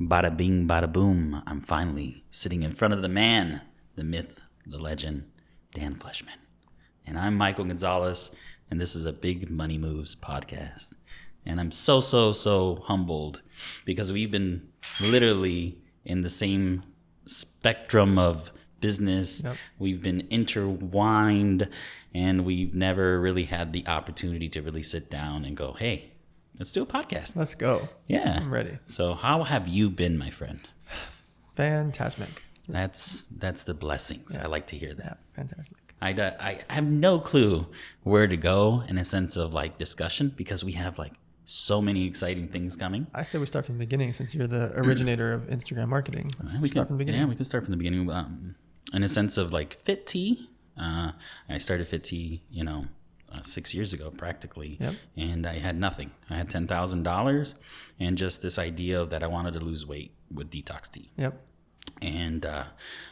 Bada bing, bada boom. I'm finally sitting in front of the man, the myth, the legend, Dan Fleyshman. And I'm Michael Gonzalez, and this is a Big Money Moves podcast. And I'm so humbled because we've been literally in the same spectrum of business. Yep. We've been intertwined, and we've never really had the opportunity to really sit down and go, hey, let's do a podcast. Let's go. Yeah. I'm ready. So how have you been, my friend? Fantastic. That's the blessings. Yeah. I like to hear that. Yeah, fantastic. I have no clue where to go in a sense of like discussion because we have like so many exciting things coming. I say we start from the beginning since you're the originator of Instagram marketing. Let's start from the beginning. Yeah, we can start from the beginning. In a sense of like Fit Tea. I started Fit Tea, 6 years ago practically. Yep. And I had nothing. I had $10,000 and just this idea that I wanted to lose weight with detox tea. Yep. And I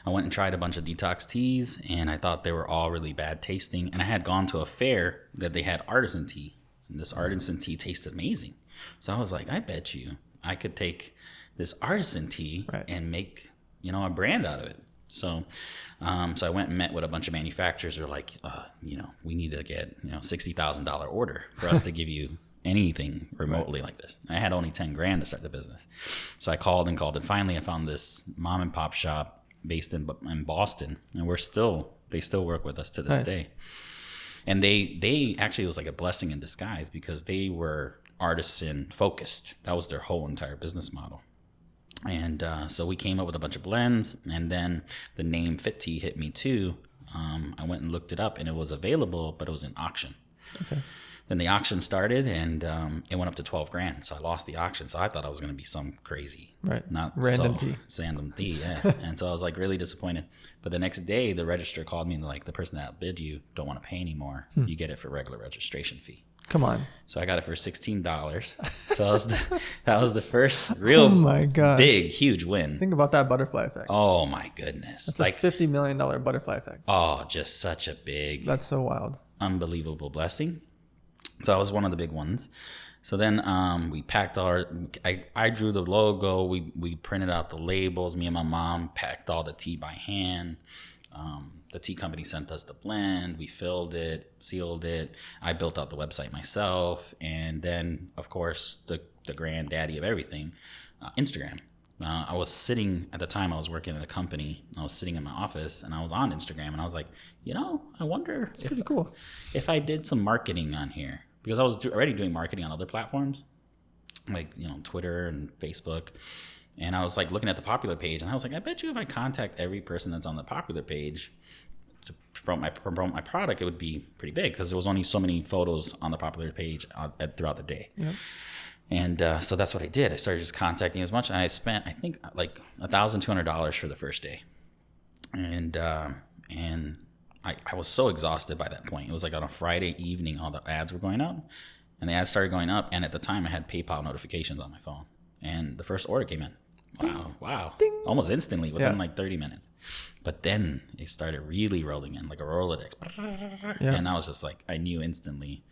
went and tried a bunch of detox teas, and I thought they were all really bad tasting. And I had gone to a fair that they had artisan tea, and this artisan tea tasted amazing. So I was like, I bet you I could take this artisan tea and make, a brand out of it. So I went and met with a bunch of manufacturers. They're like, we need to get, $60,000 order for us to give you anything remotely like this. I had only $10,000 to start the business. So I called, and finally I found this mom and pop shop based in Boston, and they still work with us to this day. And they actually, it was like a blessing in disguise because they were artisan focused. That was their whole entire business model. And so we came up with a bunch of blends, and then the name Fit Tea hit me too. I went and looked it up, and it was available, but it was in auction. Okay. Then the auction started, and it went up to $12,000. So I lost the auction. So I thought I was going to be some crazy, not random tea, yeah. And so I was like really disappointed. But the next day, the registrar called me and like, the person that bid you don't want to pay anymore. You get it for regular registration fee. Come on. So I got it for $16. So that was the first real big, huge win. Think about that butterfly effect. Oh my goodness. That's like $50 million butterfly effect. Oh, just such a big. That's so wild. Unbelievable blessing. So that was one of the big ones. So then we packed I drew the logo. We printed out the labels. Me and my mom packed all the tea by hand. The tea company sent us the blend. We filled it, sealed it. I built out the website myself. And then, of course, the granddaddy of everything, Instagram. I was sitting, at the time I was working at a company. I was sitting in my office, and I was on Instagram. And I was like, I wonder it's pretty cool if I did some marketing on here. Because I was already doing marketing on other platforms, like, Twitter and Facebook. And I was like looking at the popular page, and I was like, I bet you if I contact every person that's on the popular page to promote my product, it would be pretty big because there was only so many photos on the popular page throughout the day. Yep. And so that's what I did. I started just contacting as much, and I spent, I think, like $1,200 for the first day. And I was so exhausted by that point. It was like on a Friday evening, all the ads were going up, and the ads started going up. And at the time, I had PayPal notifications on my phone, and the first order came in. Wow. Ding. Almost instantly within like 30 minutes. But then it started really rolling in like a Rolodex. Yeah. And I was just like, I knew instantly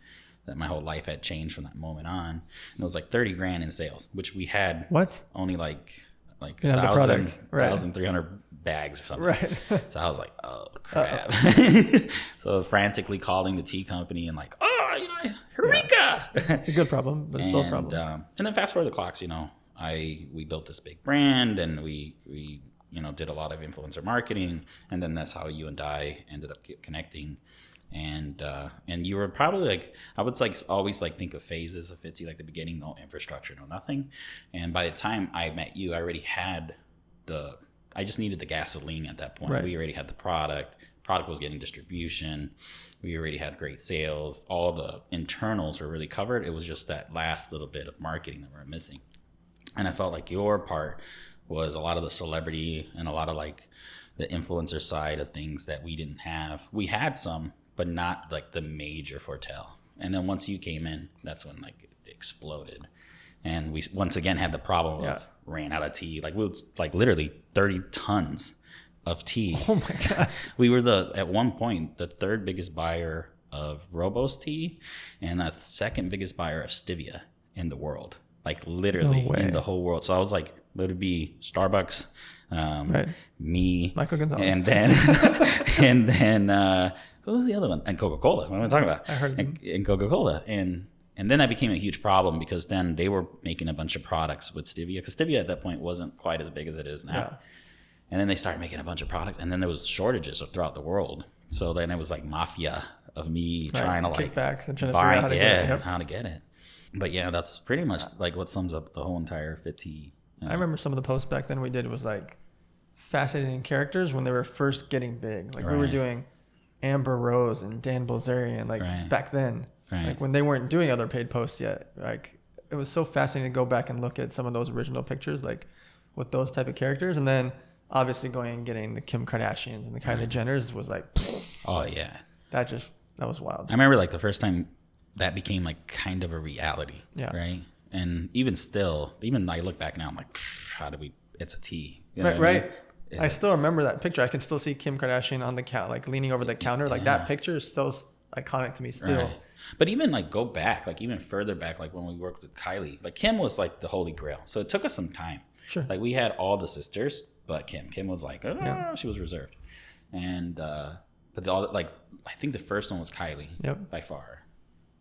that my whole life had changed from that moment on. And it was like $30,000 in sales, which we had only like 1,300 bags or something. Right. So I was like, oh crap. So frantically calling the tea company and like, Eureka! Yeah. It's a good problem, but it's still a problem. And then fast forward the clocks, we built this big brand, and we did a lot of influencer marketing, and then that's how you and I ended up connecting. And you were probably like, I would like always like think of phases of Fit Tea, like the beginning, no infrastructure, no nothing. And by the time I met you, I already had I just needed the gasoline at that point. Right. We already had the product was getting distribution. We already had great sales. All the internals were really covered. It was just that last little bit of marketing that we were missing. And I felt like your part was a lot of the celebrity and a lot of like the influencer side of things that we didn't have. We had some, but not like the major foretell. And then once you came in, that's when like it exploded. And we once again had the problem of ran out of tea. Like we would like literally 30 tons of tea. Oh my God. We were at one point, the third biggest buyer of Rooibos tea and the second biggest buyer of stevia in the world. Like literally in the whole world. So I was like But it'd be Starbucks, me, Michael Gonzalez, and then who was the other one? And Coca-Cola. What am I talking about? I heard them. And Coca-Cola, and then that became a huge problem because then they were making a bunch of products with stevia, because stevia at that point wasn't quite as big as it is now. Yeah. And then they started making a bunch of products, and then there was shortages throughout the world. So then it was like mafia of me trying to like kickbacks and trying to figure out how to get it. Yep. how to get it. But yeah, that's pretty much like what sums up the whole entire 50. I remember some of the posts back then we did was like fascinating characters when they were first getting big. Like we were doing Amber Rose and Dan Bilzerian like back then. Like when they weren't doing other paid posts yet. Like it was so fascinating to go back and look at some of those original pictures like with those type of characters, and then obviously going and getting the Kim Kardashians and the Kylie Jenners was like, oh yeah, that was wild. I remember like the first time that became like kind of a reality. Yeah. Right. And even still, even I look back now, I'm like, how do we? It's a T. You know right. I mean? I still remember that picture. I can still see Kim Kardashian on the like leaning over the counter. Like that picture is so iconic to me still. Right. But even like go back, like even further back, like when we worked with Kylie, like Kim was like the holy grail. So it took us some time. Sure. Like we had all the sisters, but Kim was like, she was reserved. And but like I think the first one was Kylie by far.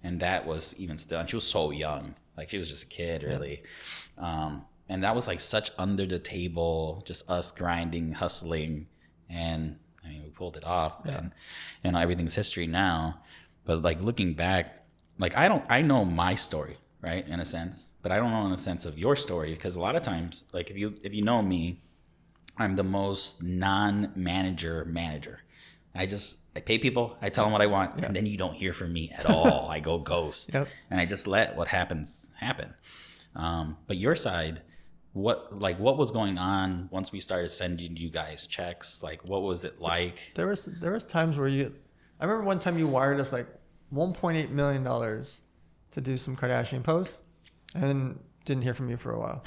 And that was even still, and she was so young. Like she was just a kid, really. And that was like such under the table, just us grinding, hustling, and I mean we pulled it off, and everything's history now. But like looking back, like I know my story, right, in a sense, but I don't know in a sense of your story, because a lot of times, like if you know me, I'm the most non-manager manager. I pay people, I tell them what I want, and then you don't hear from me at all. I go ghost, and I just let what happens happen. But your side, what was going on once we started sending you guys checks? Like, what was it like? There was times where I remember one time you wired us like $1.8 million to do some Kardashian posts, and didn't hear from you for a while.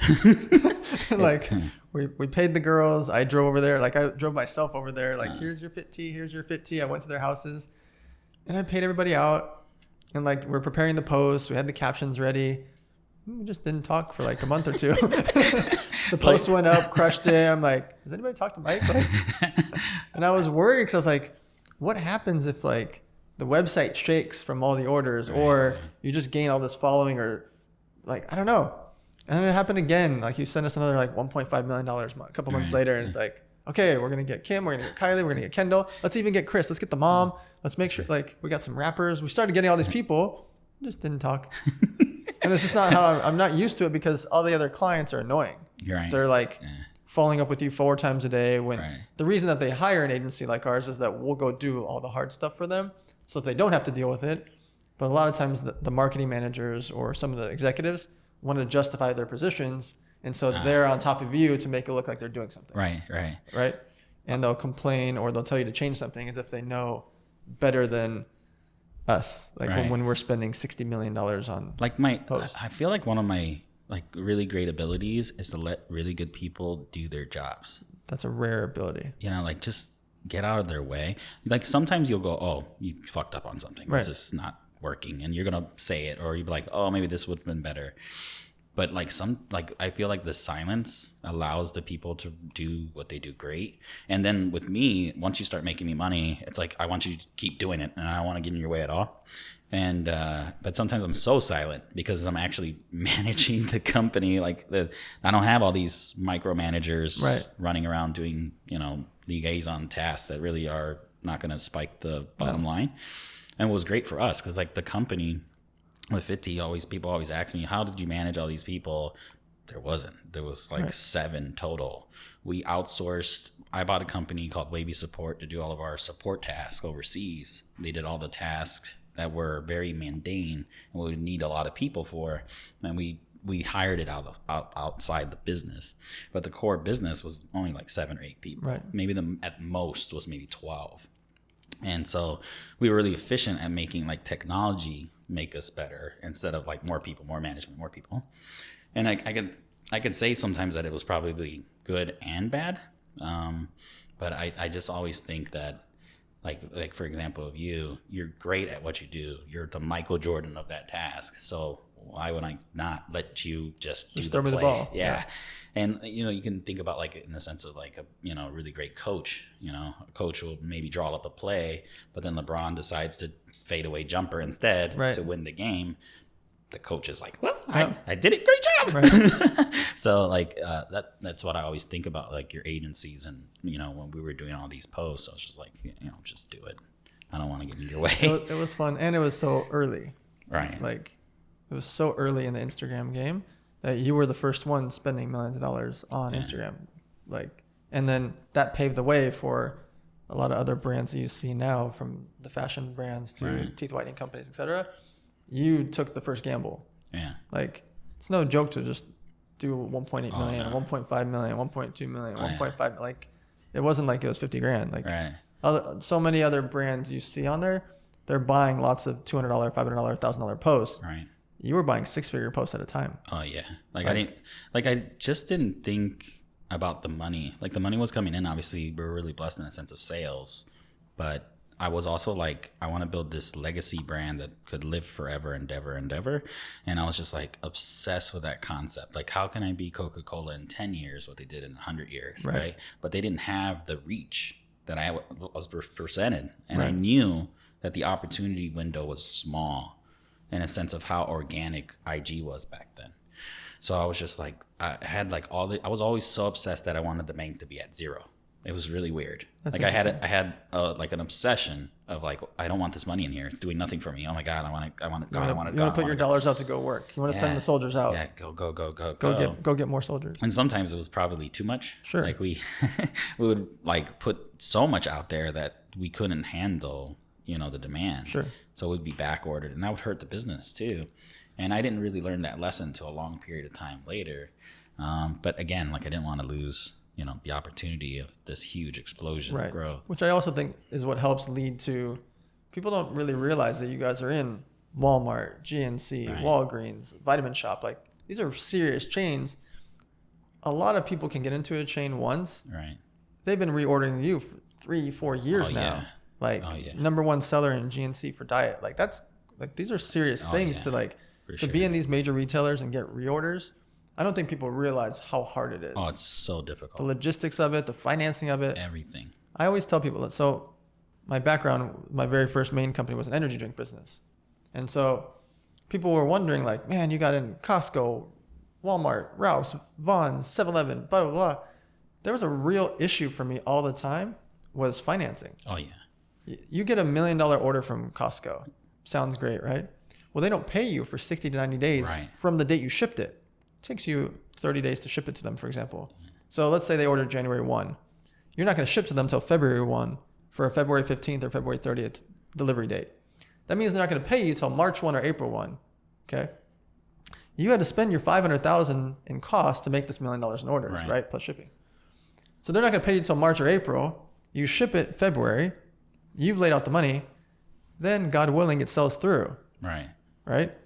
Like we paid the girls. I drove over there. Like I drove myself over there. Like here's your fit tee. Here's your fit tee. I went to their houses, and I paid everybody out. And like we're preparing the post. We had the captions ready. We just didn't talk for like a month or two. The post went up, crushed it. I'm like, does anybody talk to Mike? Like, and I was worried because I was like, what happens if like the website shakes from all the orders, or you just gain all this following, or like I don't know. And then it happened again. Like you sent us another like $1.5 million a couple months later, and it's like, okay, we're gonna get Kim, we're gonna get Kylie, we're gonna get Kendall. Let's even get Chris. Let's get the mom. Let's make sure like we got some rappers. We started getting all these people. Just didn't talk. And it's just not how I'm not used to it, because all the other clients are annoying. Right. They're like following up with you 4 times a day, when the reason that they hire an agency like ours is that we'll go do all the hard stuff for them so that they don't have to deal with it. But a lot of times the marketing managers or some of the executives want to justify their positions, and so they're on top of you to make it look like they're doing something. Right. And they'll complain, or they'll tell you to change something as if they know better than us. Like when we're spending $60 million on like posts. I feel like one of my like really great abilities is to let really good people do their jobs. That's a rare ability. You know, like just get out of their way. Like sometimes you'll go, oh, you fucked up on something. This is not working, and you're gonna say it, or you'll be like, oh, maybe this would have been better. But like I feel like the silence allows the people to do what they do great. And then with me, once you start making me money, it's like I want you to keep doing it, and I don't want to get in your way at all. And but sometimes I'm so silent because I'm actually managing the company. Like I don't have all these micromanagers running around doing liaison tasks that really are not going to spike the bottom line. And it was great for us because like the company with 50, people always ask me, how did you manage all these people? There wasn't. There was like 7 total. We outsourced. I bought a company called Wavy Support to do all of our support tasks overseas. They did all the tasks that were very mundane and we would need a lot of people for. And we hired it outside the business. But the core business was only like 7 or 8 people. Right. Maybe at most was maybe 12. And so we were really efficient at making like technology make us better instead of like more people, more management, more people. And I could say sometimes that it was probably good and bad. But I just always think that like for example, you're great at what you do. You're the Michael Jordan of that task. So why would I not let you just do throw the me the play? ball. Yeah. And, you can think about like in the sense of like a, really great coach, a coach will maybe draw up a play, but then LeBron decides to fade away jumper instead Right. to win the game. The coach is like, well, Yeah. I did it. Great job. Right. So like that's what I always think about, like your agencies. And, when we were doing all these posts, I was just like, just do it. I don't want to get in your way. It was fun. And it was so early. Right. Like, it was so early in the Instagram game that you were the first one spending millions of dollars on Instagram. Like, and then that paved the way for a lot of other brands that you see now, from the fashion brands to teeth whitening companies, etc. You took the first gamble. Yeah. Like, it's no joke to just do 1.8 million, no. 1.5 million, 1.2 million, Oh, 1.5. Like, it wasn't like it was 50 grand. Like, Right. so many other brands you see on there, they're buying lots of $200, $500, $1,000 posts. Right. You were buying 6-figure posts at a time. Oh yeah. I just didn't think about the money. Like, the money was coming in. Obviously, we were really blessed in the sense of sales, but I was also like, I want to build this legacy brand that could live forever, endeavor. And I was just like obsessed with that concept. Like, how can I be Coca-Cola in 10 years, what they did in 100 years, right? But they didn't have the reach that I was presented. And I knew that the opportunity window was small in a sense of how organic IG was back then. So I was just like, I had like I was always so obsessed that I wanted the bank to be at zero. It was really weird. That's like I had like an obsession of like, I don't want this money in here. It's doing nothing for me. Oh my God, I want it gone. You want to put your dollars out to go work. You want to send the soldiers out. Yeah, Go get more soldiers. And sometimes it was probably too much. Sure. Like we would like put so much out there that we couldn't handle, the demand. Sure. So it would be back ordered, and that would hurt the business too. And I didn't really learn that lesson until a long period of time later. But again, like, I didn't want to lose, the opportunity of this huge explosion of growth. Which I also think is what helps lead to, people don't really realize that you guys are in Walmart, GNC, Walgreens, Vitamin Shop. Like, these are serious chains. A lot of people can get into a chain once. Right. They've been reordering you for 3-4 years now. Yeah. Like, number one seller in GNC for diet. Like, that's like, these are serious things to like, to be in these major retailers and get reorders. I don't think people realize how hard it is. Oh, it's so difficult. The logistics of it, the financing of it. Everything. I always tell people that. So my background, my very first main company was an energy drink business. And so people were wondering, like, man, you got in Costco, Walmart, Ralph's, Vons, 7-Eleven, blah, blah, blah. There was a real issue for me all the time, was financing. Oh, yeah. You get $1 million order from Costco. Sounds great, right? Well, they don't pay you for 60 to 90 days from the date you shipped it. It takes you 30 days to ship it to them, for example. So let's say they ordered January 1. You're not going to ship to them until February 1 for a February 15th or February 30th delivery date. That means they're not going to pay you till March 1 or April 1. Okay? You had to spend your $500,000 in cost to make this $1 million in orders, right? Plus shipping. So they're not going to pay you till March or April. You ship it February. You've laid out the money. Then, God willing, it sells through. Right?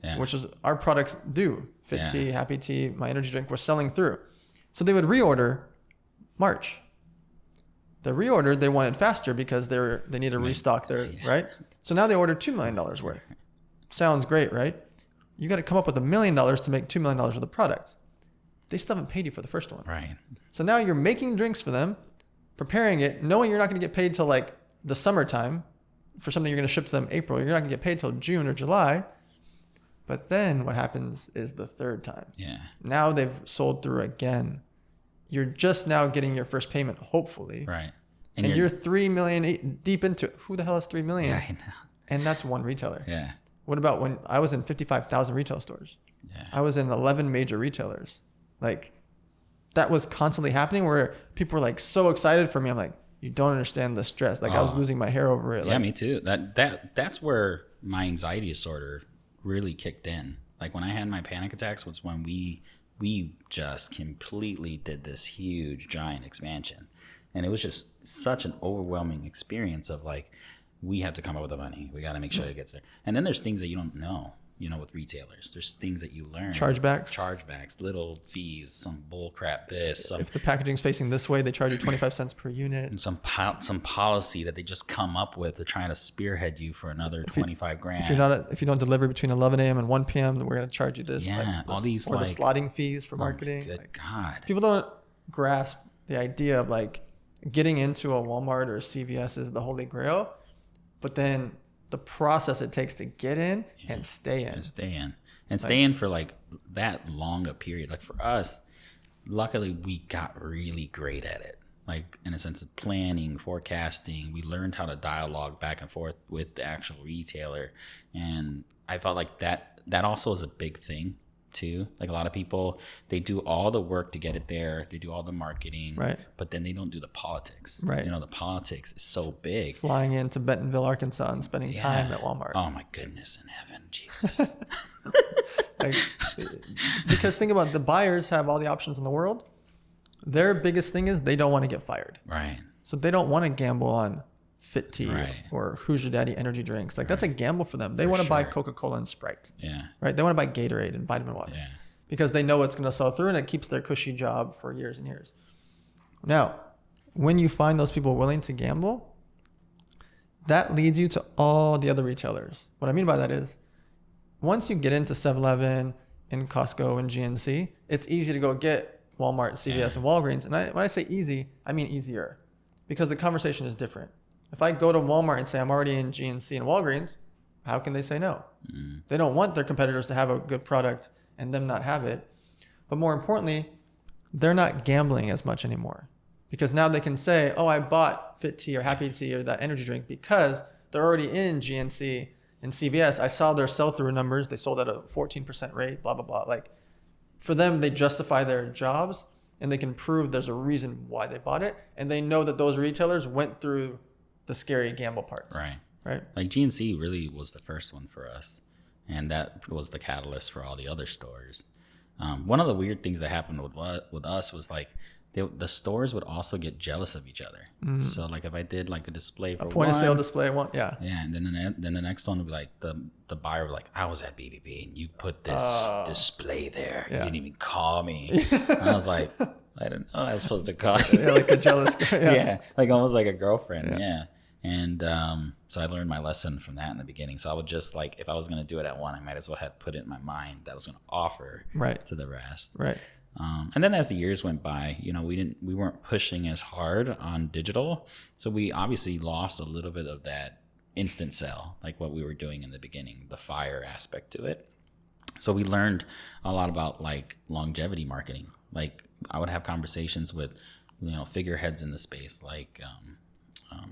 Yeah. Which is our products do. Fit Tea, Happy Tea, my energy drink, we're selling through. So they would reorder March. The reorder, they wanted faster because they need to restock their, right? So now they ordered $2 million worth. Sounds great, right? You got to come up with $1 million to make $2 million worth of products. They still haven't paid you for the first one. Right. So now you're making drinks for them, preparing it, knowing you're not going to get paid till like the summertime for something you're going to ship to them April. You're not going to get paid till June or July. But then what happens is the third time. Yeah. Now they've sold through again. You're just now getting your first payment, hopefully. Right. And you're $3 million deep into it. Who the hell is $3 million? Yeah, I know. And that's one retailer. Yeah. What about when I was in 55,000 retail stores? Yeah. I was in 11 major retailers. Like, that was constantly happening where people were like so excited for me. I'm like, you don't understand the stress. Like, I was losing my hair over it. Yeah, like, me too. That's where my anxiety disorder really kicked in. Like, when I had my panic attacks was when we just completely did this huge giant expansion, and it was just such an overwhelming experience of like, we have to come up with the money, we got to make sure it gets there. And then there's things that you don't know, with retailers. There's things that you learn. Chargebacks, little fees, some bull crap. If the packaging's facing this way, they charge you 25 cents per unit. And some policy that they just come up with to trying to spearhead you for another 25 grand. If you don't deliver between 11 a.m. and 1 p.m., then we're going to charge you this. Yeah, all these or the slotting fees for marketing. Good God. People don't grasp the idea of like getting into a Walmart or a CVS is the holy grail, but then the process it takes to get in and stay in. Stay in for like that long a period. Like for us, luckily we got really great at it. Like in a sense of planning, forecasting, we learned how to dialogue back and forth with the actual retailer. And I felt like that also is a big thing too. Like a lot of people, they do all the work to get it there. They do all the marketing, right? But then they don't do the politics, right? The politics is so big. Flying into Bentonville, Arkansas, and spending time at Walmart. Oh my goodness in heaven, Jesus! Because think about it, the buyers have all the options in the world. Their biggest thing is they don't want to get fired, right? So they don't want to gamble on Fit Tea or Who's Your Daddy energy drinks. Like that's a gamble for them. They want to buy Coca-Cola and Sprite. Yeah. Right. They want to buy Gatorade and vitamin water. Yeah. Because they know it's going to sell through and it keeps their cushy job for years and years. Now, when you find those people willing to gamble, that leads you to all the other retailers. What I mean by that is once you get into 7-Eleven and Costco and GNC, it's easy to go get Walmart, CVS, and Walgreens. And when I say easy, I mean easier because the conversation is different. If I go to Walmart and say I'm already in GNC and Walgreens, how can they say no? They don't want their competitors to have a good product and them not have it. But more importantly, they're not gambling as much anymore because now they can say, oh, I bought Fit Tea or Happy Tea or that energy drink because they're already in GNC and CVS. I saw their sell-through numbers. They sold at a 14% rate, blah, blah, blah. Like for them, they justify their jobs and they can prove there's a reason why they bought it. And they know that those retailers went through the scary gamble parts. Right. Like GNC really was the first one for us. And that was the catalyst for all the other stores. One of the weird things that happened with us was like the stores would also get jealous of each other. So like if I did like a display for a point of sale display one, yeah, and then the next one would be like the buyer would be like, I was at BBB and you put this display there. You didn't even call me. And I was like, I didn't know I was supposed to call you. Yeah, like a jealous girl. Yeah, like almost like a girlfriend. Yeah. And so I learned my lesson from that in the beginning. So I would just like, if I was going to do it at one, I might as well have put it in my mind that I was going to offer to the rest. Right. And then as the years went by, we weren't pushing as hard on digital. So we obviously lost a little bit of that instant sell, like what we were doing in the beginning, the fire aspect to it. So we learned a lot about like longevity marketing. Like I would have conversations with, figureheads in the space, like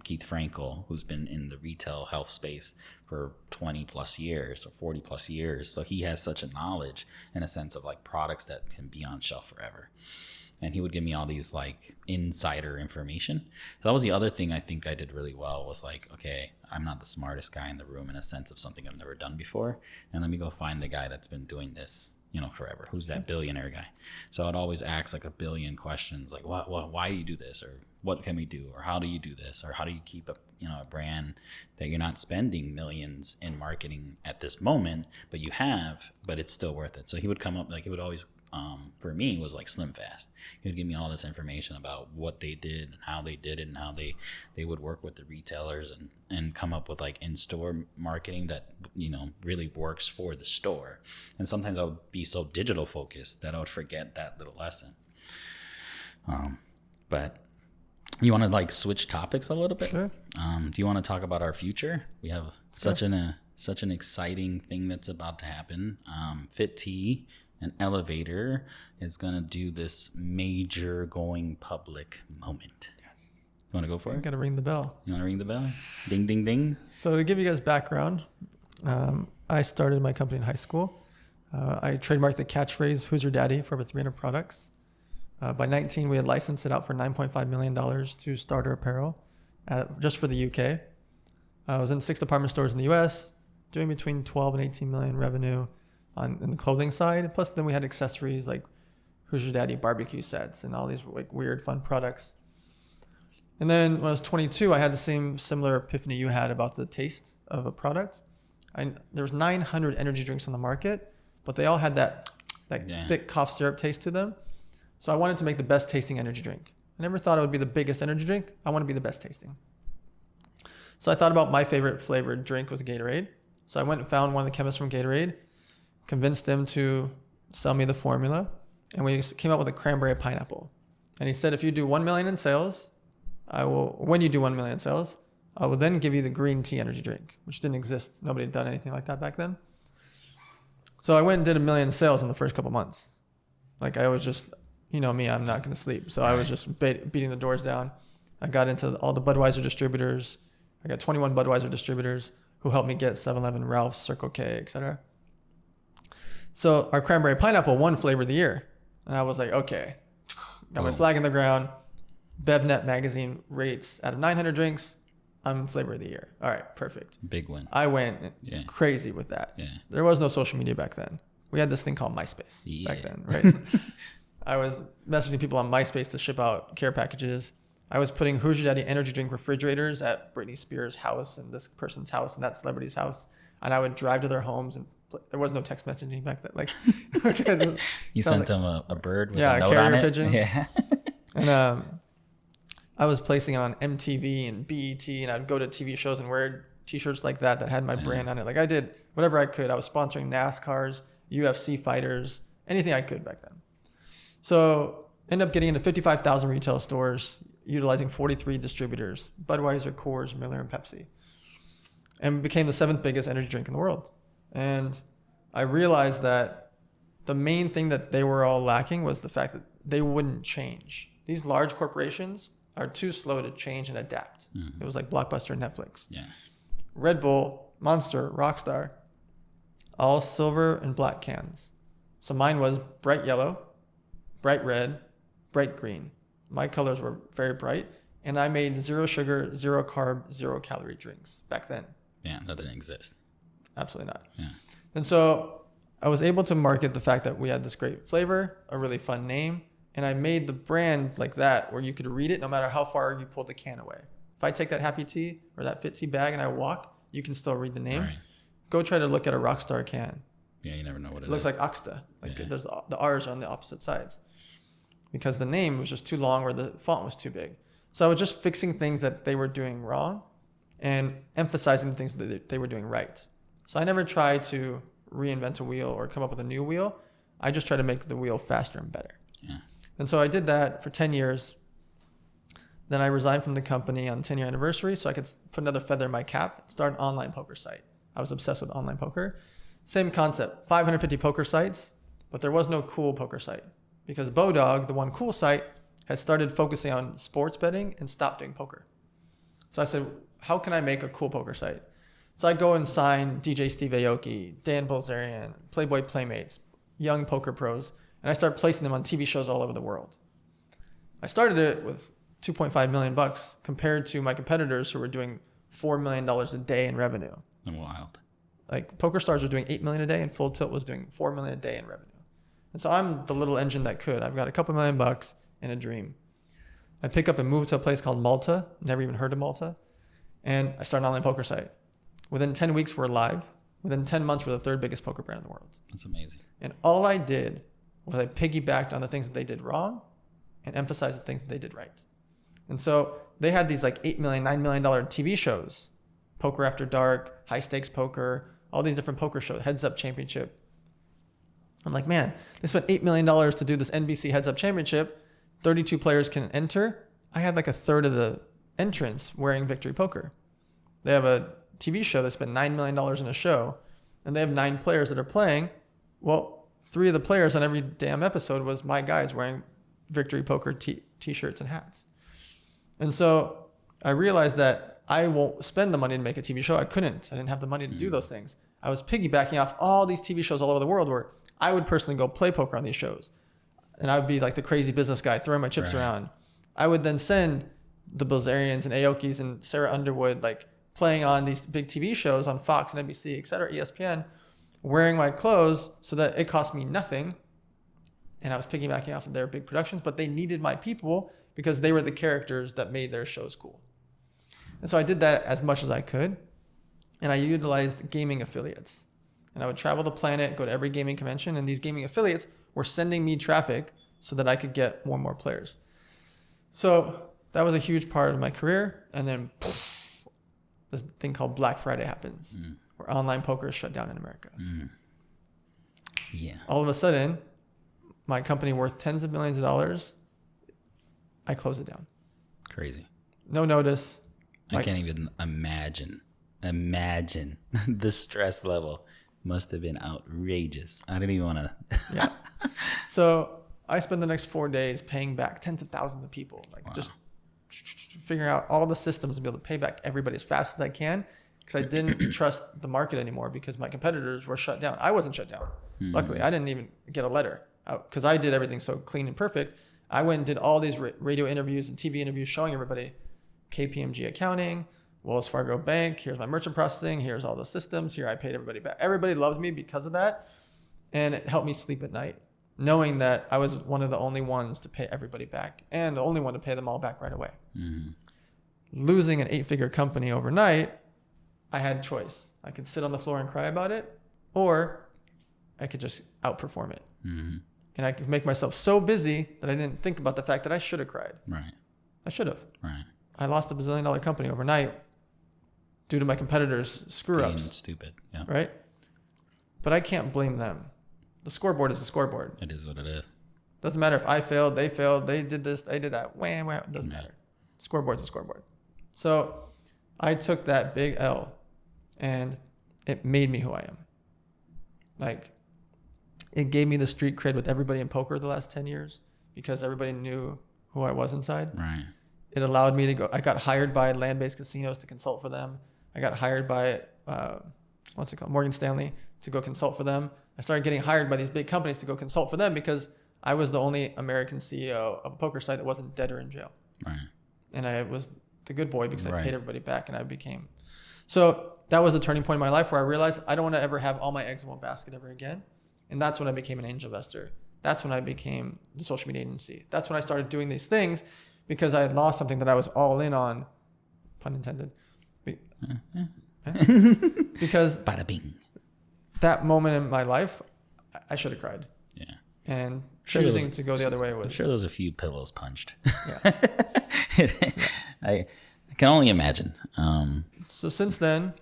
Keith Frankel, who's been in the retail health space for 20 plus years or 40 plus years. So he has such a knowledge in a sense of like products that can be on shelf forever. And he would give me all these like insider information. So that was the other thing I think I did really well was like, okay, I'm not the smartest guy in the room in a sense of something I've never done before. And let me go find the guy that's been doing this forever. Who's that billionaire guy? So I'd always ask like a billion questions, like what, why do you do this? Or what can we do? Or how do you do this? Or how do you keep a brand that you're not spending millions in marketing at this moment, but it's still worth it. So he would come up, like he would always, for me was like Slim Fast. He would give me all this information about what they did and how they did it and how they would work with the retailers and come up with like in-store marketing that, really works for the store. And sometimes I would be so digital focused that I would forget that little lesson. But you want to like switch topics a little bit? Sure. Do you want to talk about our future? We have such an exciting thing that's about to happen. Fit Tea, an elevator, is going to do this major going public moment. Yes. You want to go for it? Got to ring the bell. You want to ring the bell? Ding, ding, ding. So to give you guys background, I started my company in high school. I trademarked the catchphrase, "Who's your daddy?" for over 300 products. By 19, we had licensed it out for $9.5 million to Starter Apparel, just for the UK. I was in 6 department stores in the US, doing between 12 and 18 million revenue in the clothing side. Plus, then we had accessories like Who's Your Daddy barbecue sets and all these like weird, fun products. And then when I was 22, I had the similar epiphany you had about the taste of a product. There was 900 energy drinks on the market, but they all had that thick cough syrup taste to them. So I wanted to make the best tasting energy drink. I never thought it would be the biggest energy drink. I want to be the best tasting. So I thought about my favorite flavored drink was Gatorade. So I went and found one of the chemists from Gatorade, convinced him to sell me the formula, and we came up with a cranberry pineapple. And he said, if you do 1 million in sales, when you do 1 million sales, I will then give you the green tea energy drink, which didn't exist. Nobody had done anything like that back then. So I went and did 1 million sales in the first couple months. Like I was just, you know me, I'm not going to sleep. So I was just beating the doors down. I got into all the Budweiser distributors. I got 21 Budweiser distributors who helped me get 7-Eleven, Ralph's, Circle K, etc. So our cranberry pineapple won flavor of the year. And I was like, okay, got my flag in the ground. BevNet magazine rates out of 900 drinks, I'm flavor of the year. All right, perfect. Big win. I went crazy with that. Yeah. There was no social media back then. We had this thing called MySpace back then, right? I was messaging people on MySpace to ship out care packages. I was putting Hoosier Daddy energy drink refrigerators at Britney Spears' house and this person's house and that celebrity's house. And I would drive to their homes and there was no text messaging back then. Like, you sent them a bird with a note carrier on it? pigeon. Yeah. And I was placing it on MTV and BET, and I'd go to TV shows and wear T-shirts like that had my brand on it. Like I did whatever I could. I was sponsoring NASCARs, UFC fighters, anything I could back then. So ended up getting into 55,000 retail stores, utilizing 43 distributors, Budweiser, Coors, Miller, and Pepsi, and became the 7th biggest energy drink in the world. And I realized that the main thing that they were all lacking was the fact that they wouldn't change. These large corporations are too slow to change and adapt. Mm-hmm. It was like Blockbuster and Netflix. Yeah. Red Bull, Monster, Rockstar, all silver and black cans. So mine was bright yellow, bright red, bright green. My colors were very bright, and I made 0 sugar, 0 carb, 0 calorie drinks back then. Yeah, that didn't exist. Absolutely not. Yeah. And so I was able to market the fact that we had this great flavor, a really fun name, and I made the brand like that where you could read it no matter how far you pulled the can away. If I take that Happy Tea or that Fit Tea bag and I walk, you can still read the name. Right. Go try to look at a Rockstar can. Yeah, you never know what it is. It looks like Oxta. Like there's the R's are on the opposite sides because the name was just too long or the font was too big. So I was just fixing things that they were doing wrong and emphasizing the things that they were doing right. So I never tried to reinvent a wheel or come up with a new wheel. I just tried to make the wheel faster and better. Yeah. And so I did that for 10 years. Then I resigned from the company on the 10-year anniversary so I could put another feather in my cap and start an online poker site. I was obsessed with online poker. Same concept, 550 poker sites, but there was no cool poker site because Bodog, the one cool site, had started focusing on sports betting and stopped doing poker. So I said, how can I make a cool poker site? So I go and sign DJ Steve Aoki, Dan Bilzerian, Playboy Playmates, young poker pros, and I start placing them on TV shows all over the world. I started it with $2.5 million compared to my competitors who were doing $4 million a day in revenue. Wild. Like Poker Stars was doing $8 million a day and Full Tilt was doing $4 million a day in revenue. And so I'm the little engine that could. I've got a couple $1 million and a dream. I pick up and move to a place called Malta. Never even heard of Malta. And I start an online poker site. Within 10 weeks, we're live. Within 10 months, we're the 3rd biggest poker brand in the world. That's amazing. And all I did was I piggybacked on the things that they did wrong and emphasized the things that they did right. And so they had these like $8 million, $9 million TV shows, Poker After Dark, High Stakes Poker, all these different poker shows, Heads Up Championship. I'm like, man, they spent $8 million to do this NBC Heads Up Championship. 32 players can enter. I had like a third of the entrants wearing Victory Poker. They have a TV show that spent $9 million in a show, and they have 9 players that are playing. Well, 3 of the players on every damn episode was my guys wearing Victory Poker t-shirts and hats. And so I realized that I won't spend the money to make a TV show. I couldn't. I didn't have the money to do those things. I was piggybacking off all these TV shows all over the world where I would personally go play poker on these shows. And I would be like the crazy business guy throwing my chips around. I would then send the Bilzerians and Aokis and Sarah Underwood like playing on these big TV shows on Fox and NBC, et cetera, ESPN, wearing my clothes so that it cost me nothing. And I was piggybacking off of their big productions, but they needed my people because they were the characters that made their shows cool. And so I did that as much as I could. and I utilized gaming affiliates. And I would travel the planet, go to every gaming convention, and these gaming affiliates were sending me traffic so that I could get more and more players. So that was a huge part of my career. And then this thing called Black Friday happens, where online poker is shut down in America. Yeah. All of a sudden, my company worth tens of millions of dollars, I close it down. Crazy. No notice. I can't even imagine the stress level must have been outrageous. I didn't even want to. Yeah. So I spent the next 4 days paying back tens of thousands of people, just figuring out all the systems to be able to pay back everybody as fast as I can, because I didn't trust the market anymore because my competitors were shut down. I wasn't shut down. Luckily, I didn't even get a letter because I did everything so clean and perfect. I went and did all these radio interviews and TV interviews showing everybody KPMG accounting, Wells Fargo Bank, here's my merchant processing, here's all the systems, here I paid everybody back. Everybody loved me because of that, and it helped me sleep at night, knowing that I was one of the only ones to pay everybody back and the only one to pay them all back right away. Losing an 8-figure company overnight, I had choice. I could sit on the floor and cry about it, or I could just outperform it. And I could make myself so busy that I didn't think about the fact that I should have cried. Right. I should have. Right. I lost $1 billion company overnight due to my competitors' screw-ups. Being stupid. Yeah. Right? But I can't blame them. The scoreboard is the scoreboard. It is what it is. Doesn't matter if I failed, they did this, they did that. Wham, wham. It doesn't matter. Scoreboard's a scoreboard. So I took that big L, and it made me who I am. Like, it gave me the street cred with everybody in poker the last 10 years because everybody knew who I was inside. Right. It allowed me to go. I got hired by land-based casinos to consult for them. I got hired by, Morgan Stanley to go consult for them. I started getting hired by these big companies to go consult for them because I was the only American CEO of a poker site that wasn't dead or in jail. Right. And I was the good boy because I paid everybody back, and I became. So that was the turning point in my life where I realized I don't want to ever have all my eggs in one basket ever again. And that's when I became an angel investor. That's when I became the social media agency. That's when I started doing these things because I had lost something that I was all in on, pun intended. Because bada bing. That moment in my life, I should have cried. Yeah. And choosing to go the other way was. I'm sure there was a few pillows punched. Yeah. I can only imagine. So since then,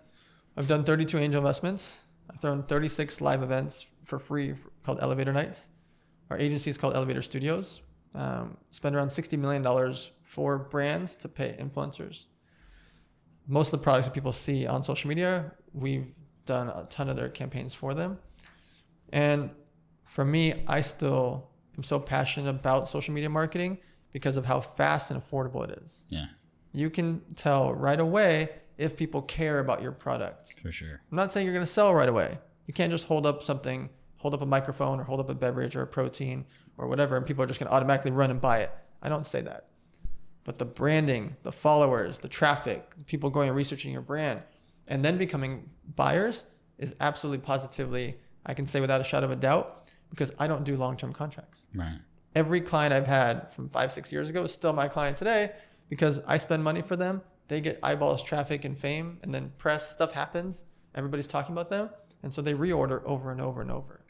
I've done 32 angel investments. I've thrown 36 live events for free called Elevator Nights. Our agency is called Elevator Studios. Spend around $60 million for brands to pay influencers. Most of the products that people see on social media, we've done a ton of their campaigns for them. And for me, I still am so passionate about social media marketing because of how fast and affordable it is. Yeah. You can tell right away if people care about your product. For sure. I'm not saying you're going to sell right away. You can't just hold up a microphone or hold up a beverage or a protein or whatever, and people are just going to automatically run and buy it. I don't say that. But the branding, the followers, the traffic, the people going and researching your brand, and then becoming buyers is absolutely positively, I can say without a shadow of a doubt, because I don't do long-term contracts. Right. Every client I've had from 5-6 years ago is still my client today because I spend money for them. They get eyeballs, traffic, and fame, and then press stuff happens. Everybody's talking about them. And so they reorder over and over and over.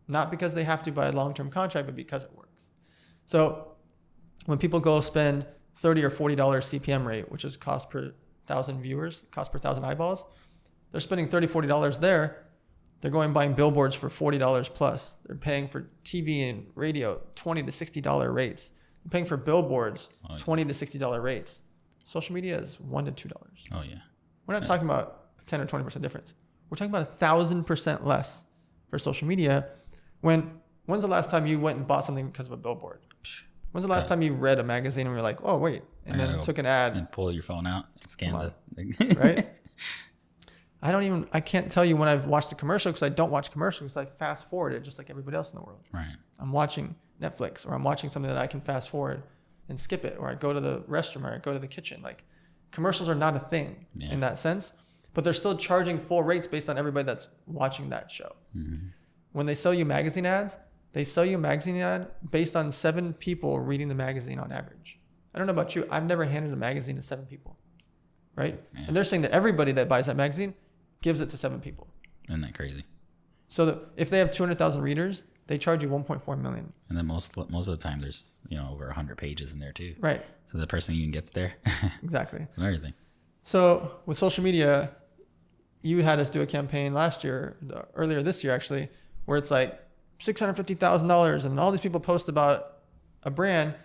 Not because they have to buy a long-term contract, but because it works. So when people go spend $30 or $40 CPM rate, which is cost per 1,000 viewers, cost per 1,000 eyeballs, they're spending $30, $40 there. They're going buying billboards for $40 plus. They're paying for TV and radio $20 to $60 rates. They're paying for billboards $20 to $60 rates. Social media is $1 to $2. Oh yeah. We're not talking about a 10 or 20% difference. We're talking about 1,000% less for social media. When's the last time you went and bought something because of a billboard? When's the last time you read a magazine and you're like, oh wait, and then took an ad and pull your phone out and scan the right? I can't tell you when I've watched a commercial because I don't watch commercials. I fast forward it just like everybody else in the world. Right. I'm watching Netflix or I'm watching something that I can fast forward and skip it, or I go to the restroom or I go to the kitchen. Like commercials are not a thing in that sense, but they're still charging full rates based on everybody that's watching that show. Mm-hmm. When they sell you magazine ads, they sell you a magazine ad based on 7 people reading the magazine on average. I don't know about you. I've never handed a magazine to 7 people, right? Yeah. And they're saying that everybody that buys that magazine gives it to 7 people. Isn't that crazy? So if they have 200,000 readers, they charge you 1.4 million. And then most of the time there's, over 100 pages in there too. Right. So the person even gets there. Exactly. And everything. So with social media, you had us do a campaign earlier this year actually, where it's like $650,000 and all these people post about a brand,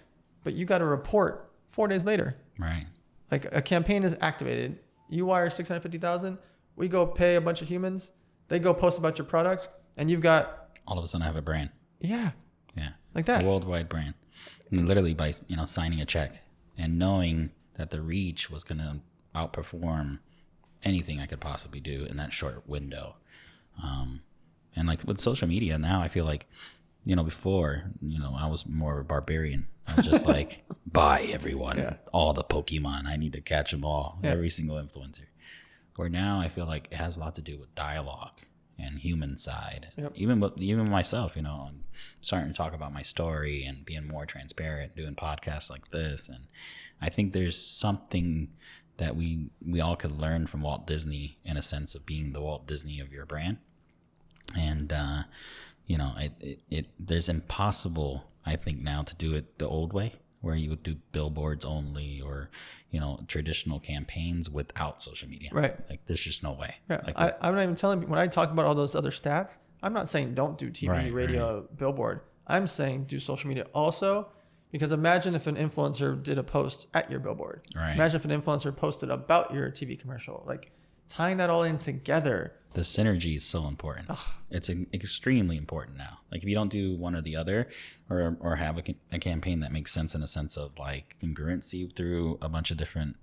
but you got a report 4 days later. Right. Like a campaign is activated. You wire 650,000. We go pay a bunch of humans. They go post about your product, and you've got all of a sudden I have a brand. Yeah. Yeah. Like that. A worldwide brand. And literally by, signing a check and knowing that the reach was going to outperform anything I could possibly do in that short window. And like with social media now, I feel like, before, I was more of a barbarian. I was just like, buy everyone, all the Pokemon. I need to catch them all, every single influencer. Where now I feel like it has a lot to do with dialogue and human side. Yep. Even myself, I'm starting to talk about my story and being more transparent, doing podcasts like this. And I think there's something that we all could learn from Walt Disney in a sense of being the Walt Disney of your brand. And, there's impossible, I think now, to do it the old way, where you would do billboards only or, traditional campaigns without social media. Right. Like there's just no way. Yeah. Like I'm not even telling when I talk about all those other stats, I'm not saying don't do TV, radio, billboard. I'm saying do social media also, because imagine if an influencer did a post at your billboard. Right. Imagine if an influencer posted about your TV commercial, like tying that all in together. The synergy is so important. It's extremely important now. Like if you don't do one or the other, or have a campaign that makes sense in a sense of like congruency through a bunch of different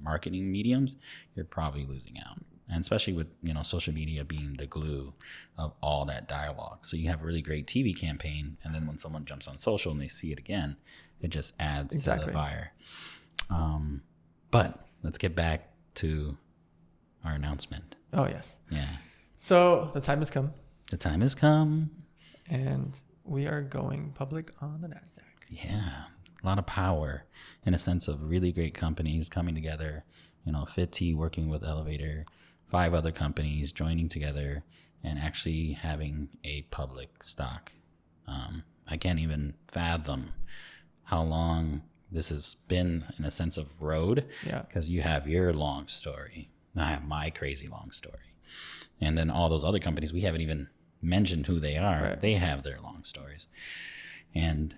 marketing mediums, you're probably losing out. And especially with social media being the glue of all that dialogue. So you have a really great TV campaign, and then when someone jumps on social and they see it again, it just adds to the fire. But let's get back to our announcement. Oh, yes. Yeah. So the time has come. The time has come. And we are going public on the NASDAQ. Yeah. A lot of power in a sense of really great companies coming together. FitT working with Elevator, 5 other companies joining together and actually having a public stock. I can't even fathom how long this has been in a sense of road. Yeah. Because you have your long story. I have my crazy long story. And then all those other companies, we haven't even mentioned who they are. Right. They have their long stories. And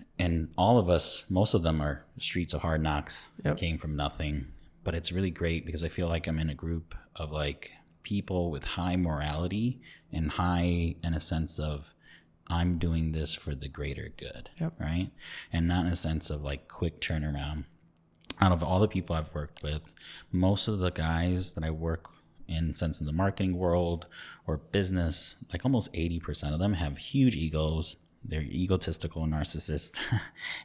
all of us, most of them are streets of hard knocks, came from nothing. But it's really great because I feel like I'm in a group of like people with high morality and high in a sense of I'm doing this for the greater good, right? And not in a sense of like quick turnaround. Out of all the people I've worked with, most of the guys that I work in sense in the marketing world or business, like almost 80% of them have huge egos. They're egotistical narcissists,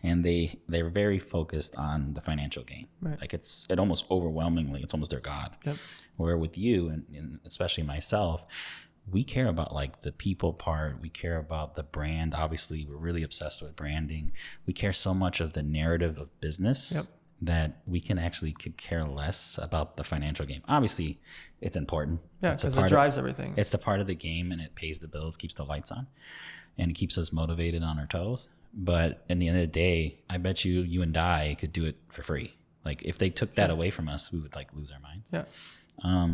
and they're very focused on the financial gain. Right. Like it's almost overwhelmingly, it's almost their God. Yep. Where with you and especially myself, we care about like the people part. We care about the brand. Obviously, we're really obsessed with branding. We care so much of the narrative of business. That we can actually could care less about the financial game. Obviously, it's important. Yeah, because it drives everything. It's the part of the game, and it pays the bills, keeps the lights on, and it keeps us motivated on our toes. But in the end of the day, I bet you and I could do it for free. Like if they took that away from us, we would like lose our minds. Yeah.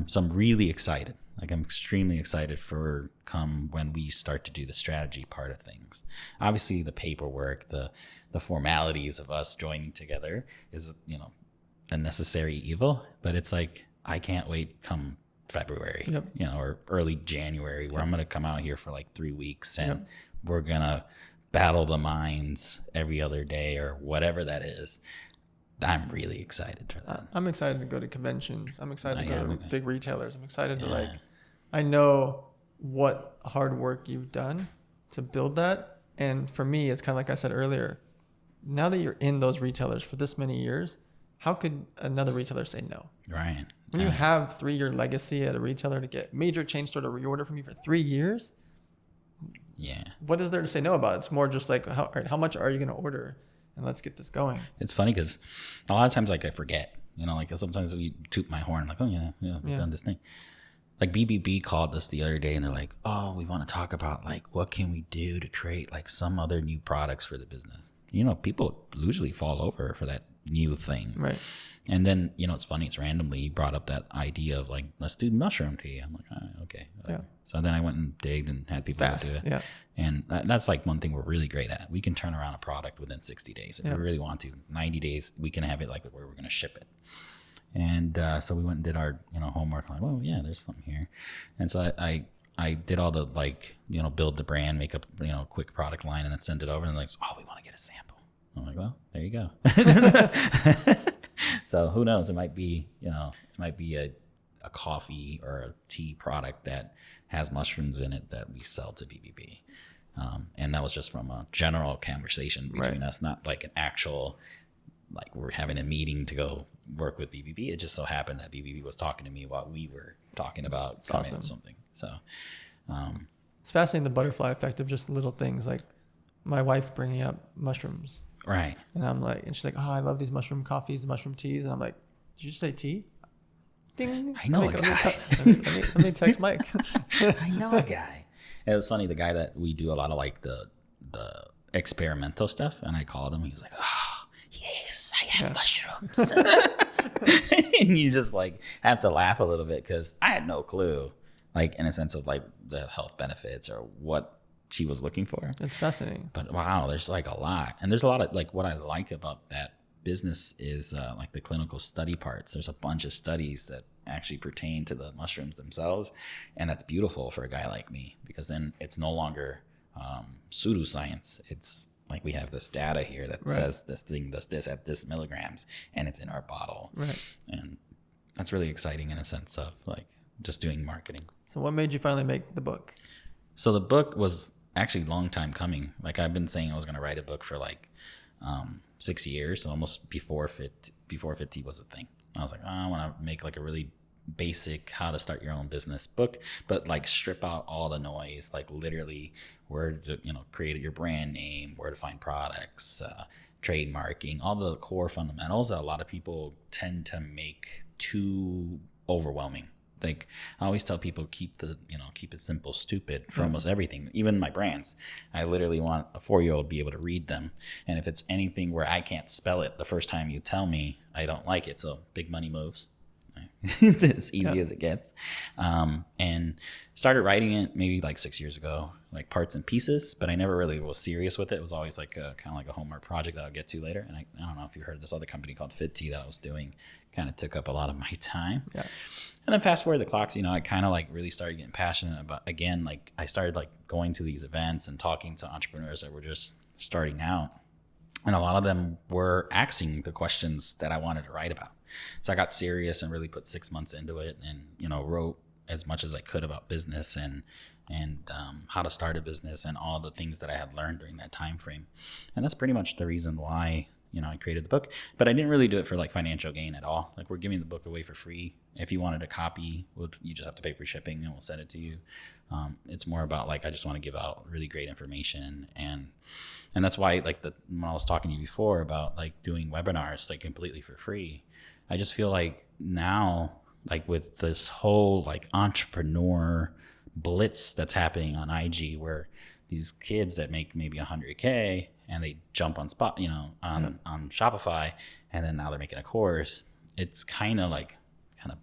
So I'm really excited. Like I'm extremely excited for come when we start to do the strategy part of things. Obviously the paperwork, the formalities of us joining together is, a necessary evil, but it's like, I can't wait come February, or early January where I'm going to come out here for like 3 weeks and we're going to battle the mines every other day or whatever that is. I'm really excited for that. I'm excited to go to conventions. I'm excited to go to big retailers. I'm excited to I know what hard work you've done to build that. And for me, it's kind of like I said earlier, now that you're in those retailers for this many years, how could another retailer say no? Right. When you have 3-year legacy at a retailer to get major chain store to reorder from you for 3 years, what is there to say no about? It's more just like, how much are you going to order? And let's get this going. It's funny because a lot of times like I forget, like sometimes we toot my horn, like, oh yeah, we've done this thing. like BBB called us the other day and they're like, oh, we want to talk about like what can we do to create like some other new products for the business. You know, people usually fall over for that new thing. Right. And then, you know, it's funny, it's randomly he brought up that idea of like, let's do mushroom tea. I'm like, okay. Yeah. So then I went and digged and had people Fast. do it. Yeah. And that's like one thing we're really great at. We can turn around a product within 60 days if Yeah. we really want to. 90 days, we can have it like where we're going to ship it. And so we went and did our, you know, homework. I'm like, well, yeah, there's something here. And so I did all the like, you know, build the brand, make a, you know, quick product line and then send it over. And like, oh, we want to get a sample. I'm like, well, there you go. So who knows? It might be, you know, a coffee or a tea product that has mushrooms in it that we sell to BBB. And that was just from a general conversation between us, not like an actual, like we're having a meeting to go work with BBB. It just so happened that BBB was talking to me while we were talking about something. So it's fascinating, the butterfly effect of just little things, like my wife bringing up mushrooms. Right. And I'm like, and she's like, oh, I love these mushroom coffees, mushroom teas. And I'm like, did you just say tea? Ding. I know a guy. Let me text Mike. I know a guy. It was funny, the guy that we do a lot of like the experimental stuff, and I called him. He was like, oh, yes, I have mushrooms. And you just like have to laugh a little bit because I had no clue, like in a sense of like the health benefits or what she was looking for. It's fascinating. But wow, there's like a lot. And there's a lot of like what I like about that business is like the clinical study parts. There's a bunch of studies that actually pertain to the mushrooms themselves. And that's beautiful for a guy like me because then it's no longer pseudoscience. It's like we have this data here that says this thing does this at this milligrams and it's in our bottle. Right. And that's really exciting in a sense of like just doing marketing. So what made you finally make the book? So the book was actually a long time coming. Like I've been saying I was going to write a book for like 6 years, so almost before 50 was a thing. I was like, oh, I want to make like a really basic how to start your own business book, but like strip out all the noise, like literally where to, you know, create your brand name, where to find products, trademarking, all the core fundamentals that a lot of people tend to make too overwhelming. Like I always tell people, keep it simple, stupid for almost everything. Even my brands, I literally want a 4-year-old to be able to read them. And if it's anything where I can't spell it the first time you tell me, I don't like it. So big money moves. It's as easy as it gets. And started writing it maybe like 6 years ago, like parts and pieces, but I never really was serious with it. It was always like kind of like a homework project that I'll get to later. And I don't know if you heard of this other company called Fit Tea that I was doing, kind of took up a lot of my time. Yeah. And then fast forward the clocks, you know, I kind of like really started getting passionate about, again, like I started like going to these events and talking to entrepreneurs that were just starting out. And a lot of them were asking the questions that I wanted to write about. So I got serious and really put 6 months into it and, you know, wrote as much as I could about business and how to start a business and all the things that I had learned during that time frame. And that's pretty much the reason why, you know, I created the book. But I didn't really do it for like financial gain at all. Like we're giving the book away for free. If you wanted a copy, you just have to pay for shipping and we'll send it to you. It's more about like I just want to give out really great information and that's why like when I was talking to you before about like doing webinars like completely for free, I just feel like now like with this whole like entrepreneur blitz that's happening on IG where these kids that make maybe 100K and they jump on on Shopify and then now they're making a course, it's kind of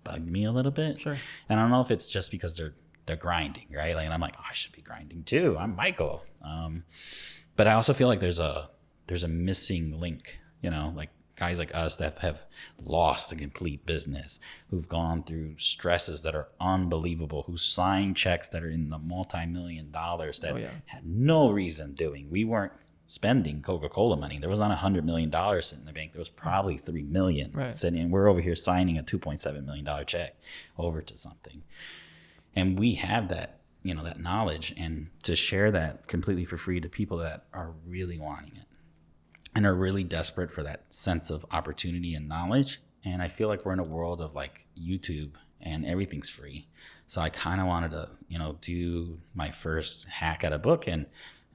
bugged me a little bit. Sure. And I don't know if it's just because they're grinding, right? Like, and I'm like, oh, I should be grinding too. I'm Michael. But I also feel like there's a missing link, you know, like guys like us that have lost a complete business, who've gone through stresses that are unbelievable, who signed checks that are in the multi-million dollars that had no reason doing. We weren't spending Coca-Cola money. There was not $100 million sitting in the bank. There was probably $3 million sitting, and we're over here signing a $2.7 million check over to something. And we have that, you know, that knowledge, and to share that completely for free to people that are really wanting it and are really desperate for that sense of opportunity and knowledge. And I feel like we're in a world of like YouTube and everything's free. So I kind of wanted to, you know, do my first hack at a book, and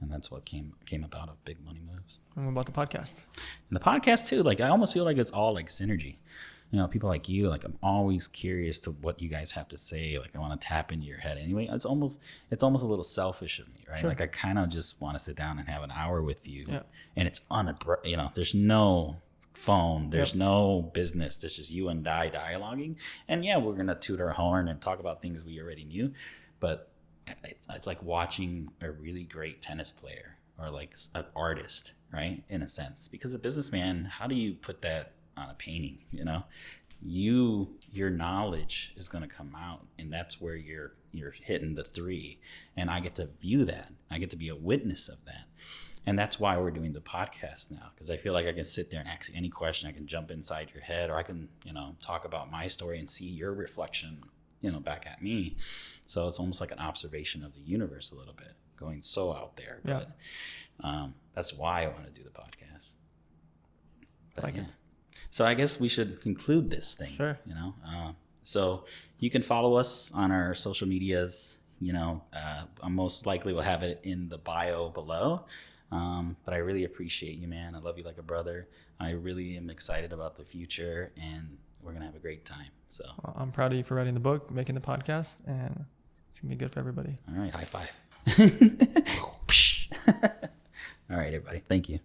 that's what came about of Big Money Moves. And what about the podcast? And the podcast too, like I almost feel like it's all like synergy. people like you, like I'm always curious to what you guys have to say. Like I want to tap into your head. Anyway, it's almost a little selfish of me, right? Sure. Like I kind of just want to sit down and have an hour with you, Yeah. and it's there's no phone, there's Yep. no business. This is you and I dialoguing, and yeah, we're gonna toot our horn and talk about things we already knew, but it's like watching a really great tennis player or like an artist, right? In a sense, because a businessman, how do you put that on a painting? Your knowledge is going to come out, and that's where you're hitting the three, and I get to view that. I get to be a witness of that. And that's why we're doing the podcast now, because I feel like I can sit there and ask you any question. I can jump inside your head, or I can, talk about my story and see your reflection, back at me. So it's almost like an observation of the universe a little bit, going so out there. Yeah. But that's why I want to do the podcast. But, Like it. So I guess we should conclude this thing. Sure. So you can follow us on our social medias. I most likely will have it in the bio below. But I really appreciate you, man. I love you like a brother. I really am excited about the future, and we're going to have a great time. So Well, I'm proud of you for writing the book, making the podcast, and it's going to be good for everybody. all right, high five. All right, everybody. Thank you.